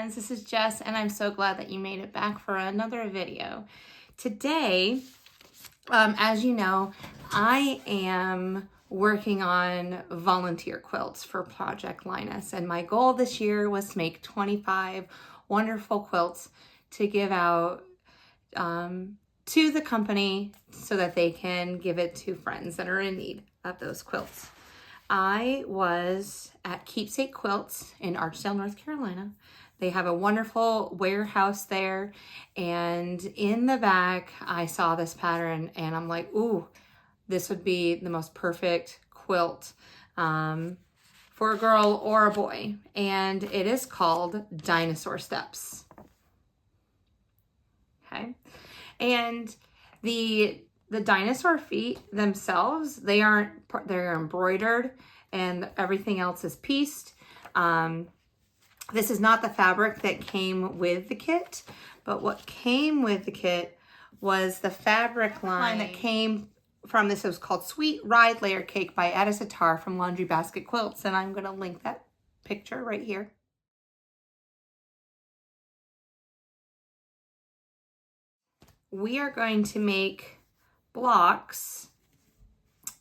friends, this is Jess and I'm so glad that you made it back for another video. Today, as you know, I am working on volunteer quilts for Project Linus, and my goal this year was to make 25 wonderful quilts to give out to the company so that they can give it to friends that are in need of those quilts. I was at Keepsake Quilts in Archdale, North Carolina. They have a wonderful warehouse there, and in the back I saw this pattern and I'm like, ooh, this would be the most perfect quilt for a girl or a boy, and it is called Dinosaur Steps. Okay, and the dinosaur feet themselves, they're embroidered and everything else is pieced. This is not the fabric that came with the kit, but what came with the kit was the fabric line that came from this. It was called Sweet Ride Layer Cake by Sitar from Laundry Basket Quilts, and I'm going to link that picture right here. We are going to make blocks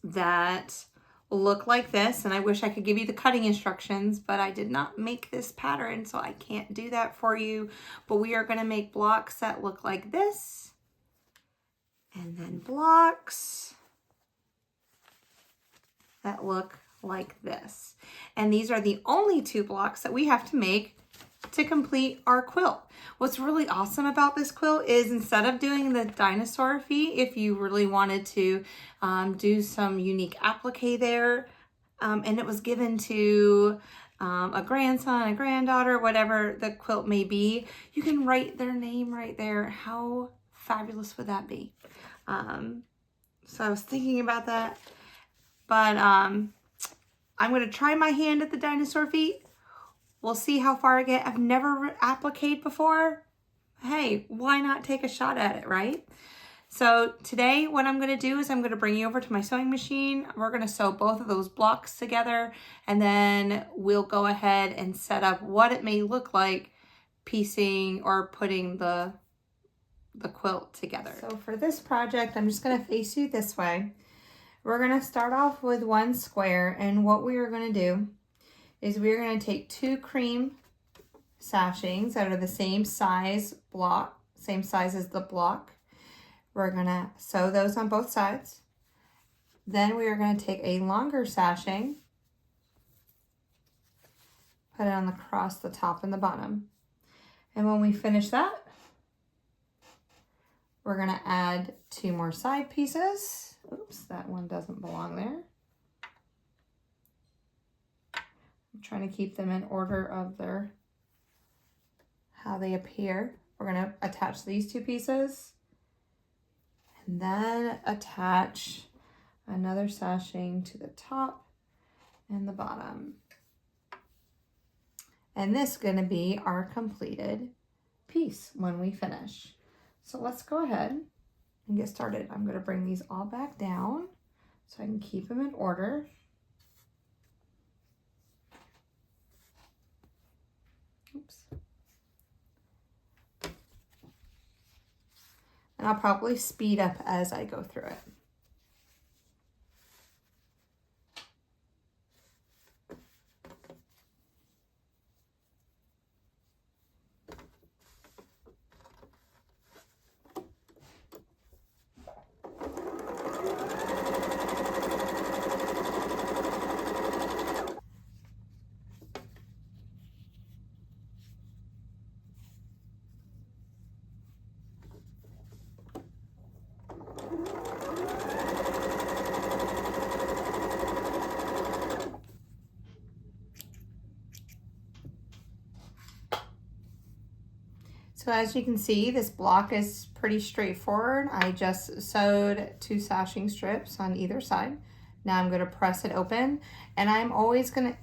that look like this, and I wish I could give you the cutting instructions, but I did not make this pattern, so I can't do that for you. But we are going to make blocks that look like this, and then blocks that look like this. And these are the only two blocks that we have to make to complete our quilt. What's really awesome about this quilt is, instead of doing the dinosaur feet, if you really wanted to do some unique applique there, and it was given to a grandson, a granddaughter, whatever the quilt may be, you can write their name right there. How fabulous would that be? So I was thinking about that, but I'm going to try my hand at the dinosaur feet. We'll see how far I get. I've never appliqued before. Hey, why not take a shot at it, right? So today what I'm going to do is I'm going to bring you over to my sewing machine. We're going to sew both of those blocks together, and then we'll go ahead and set up what it may look like piecing or putting the quilt together. So for this project, I'm just going to face you this way. We're going to start off with one square, and what we are going to do is we're going to take two cream sashings that are the same size block, same size as the block. We're going to sew those on both sides. Then we are going to take a longer sashing, put it across the top and the bottom. And when we finish that, we're going to add two more side pieces. Oops, that one doesn't belong there. I'm trying to keep them in order of how they appear. We're going to attach these two pieces and then attach another sashing to the top and the bottom. And this is going to be our completed piece when we finish. So let's go ahead and get started. I'm going to bring these all back down so I can keep them in order. Oops. And I'll probably speed up as I go through it. So as you can see, this block is pretty straightforward. I just sewed two sashing strips on either side. Now I'm going to press it open, and I'm always going to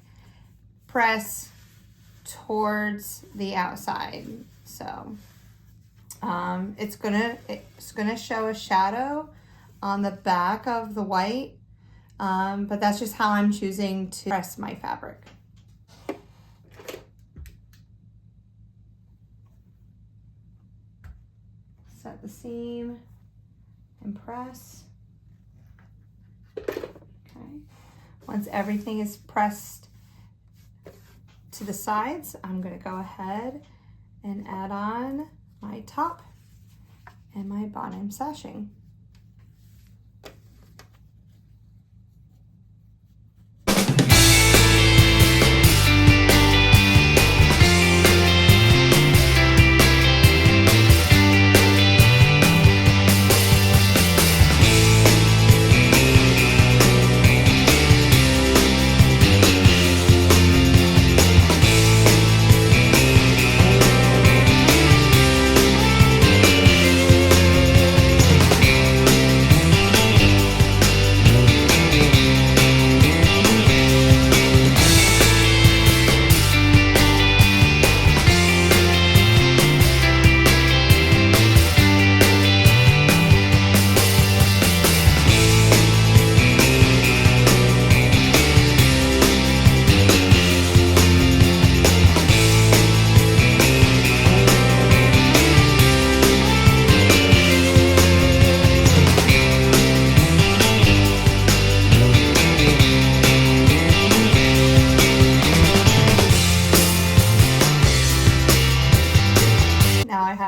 press towards the outside. So it's gonna show a shadow on the back of the white, but that's just how I'm choosing to press my fabric. at the seam and press. Okay. Once everything is pressed to the sides, I'm going to go ahead and add on my top and my bottom sashing.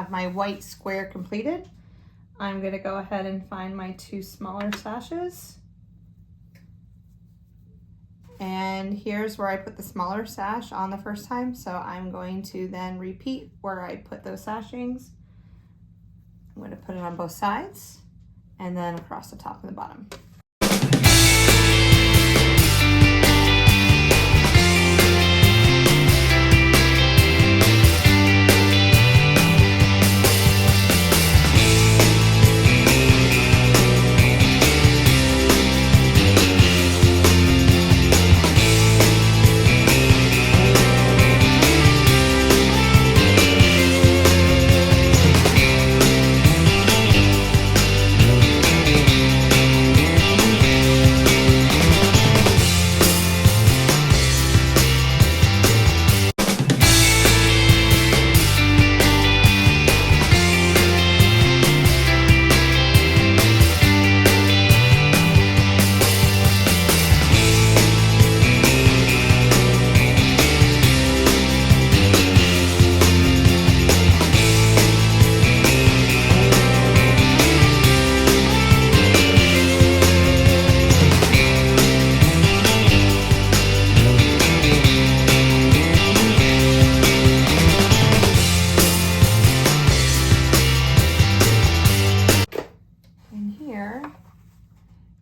My white square completed. I'm going to go ahead and find my 2 smaller sashes. And here's where I put the smaller sash on the first time. So I'm going to then repeat where I put those sashings. I'm going to put it on both sides and then across the top and the bottom.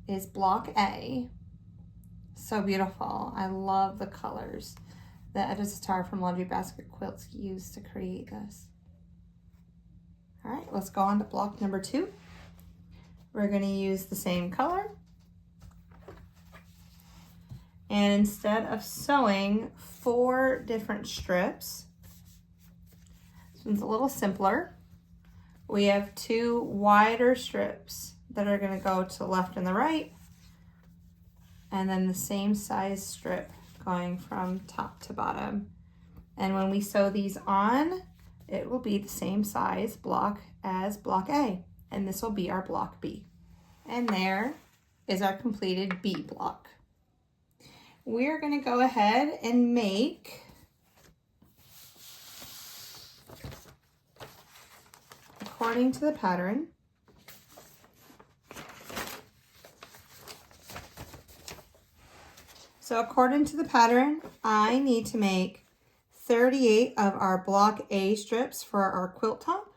Is block A. So beautiful. I love the colors that Sitar from Laundry Basket Quilts used to create this. All right, let's go on to block number 2. We're going to use the same color. And instead of sewing 4 different strips, this one's a little simpler. We have 2 wider strips that are going to go to the left and the right, and then the same size strip going from top to bottom. And when we sew these on, it will be the same size block as block A, and this will be our block B. And there is our completed B block. We're going to go ahead and make according to the pattern. So according to the pattern, I need to make 38 of our block A strips for our quilt top.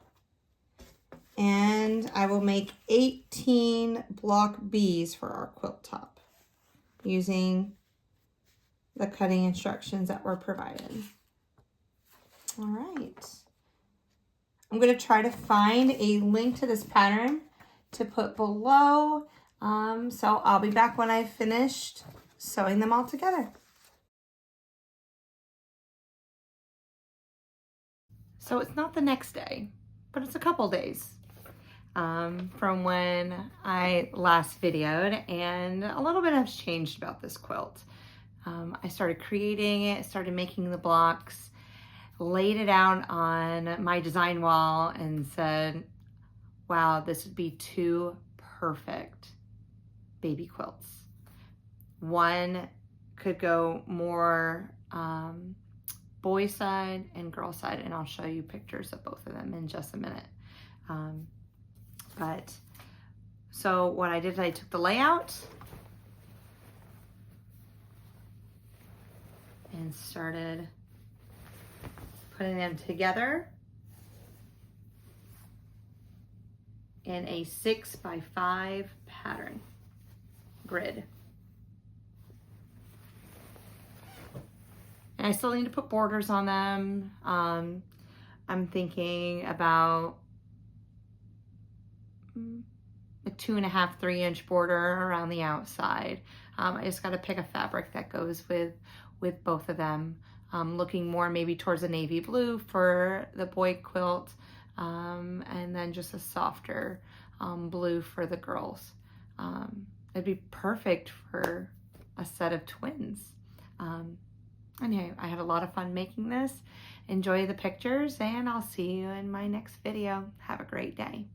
And I will make 18 block Bs for our quilt top using the cutting instructions that were provided. All right. I'm going to try to find a link to this pattern to put below. So I'll be back when I've finished sewing them all together. So it's not the next day, but it's a couple days from when I last videoed, and a little bit has changed about this quilt. I started creating it, started making the blocks, laid it out on my design wall and said, wow, this would be 2 perfect baby quilts. One could go more boy side and girl side, and I'll show you pictures of both of them in just a minute. So what I did is I took the layout and started putting them together in a 6x5 pattern grid. And I still need to put borders on them. I'm thinking about a 2.5, 3-inch border around the outside. I just got to pick a fabric that goes with both of them. Looking more maybe towards a navy blue for the boy quilt, and then just a softer blue for the girls. It'd be perfect for a set of twins. Anyway, I had a lot of fun making this. Enjoy the pictures, and I'll see you in my next video. Have a great day.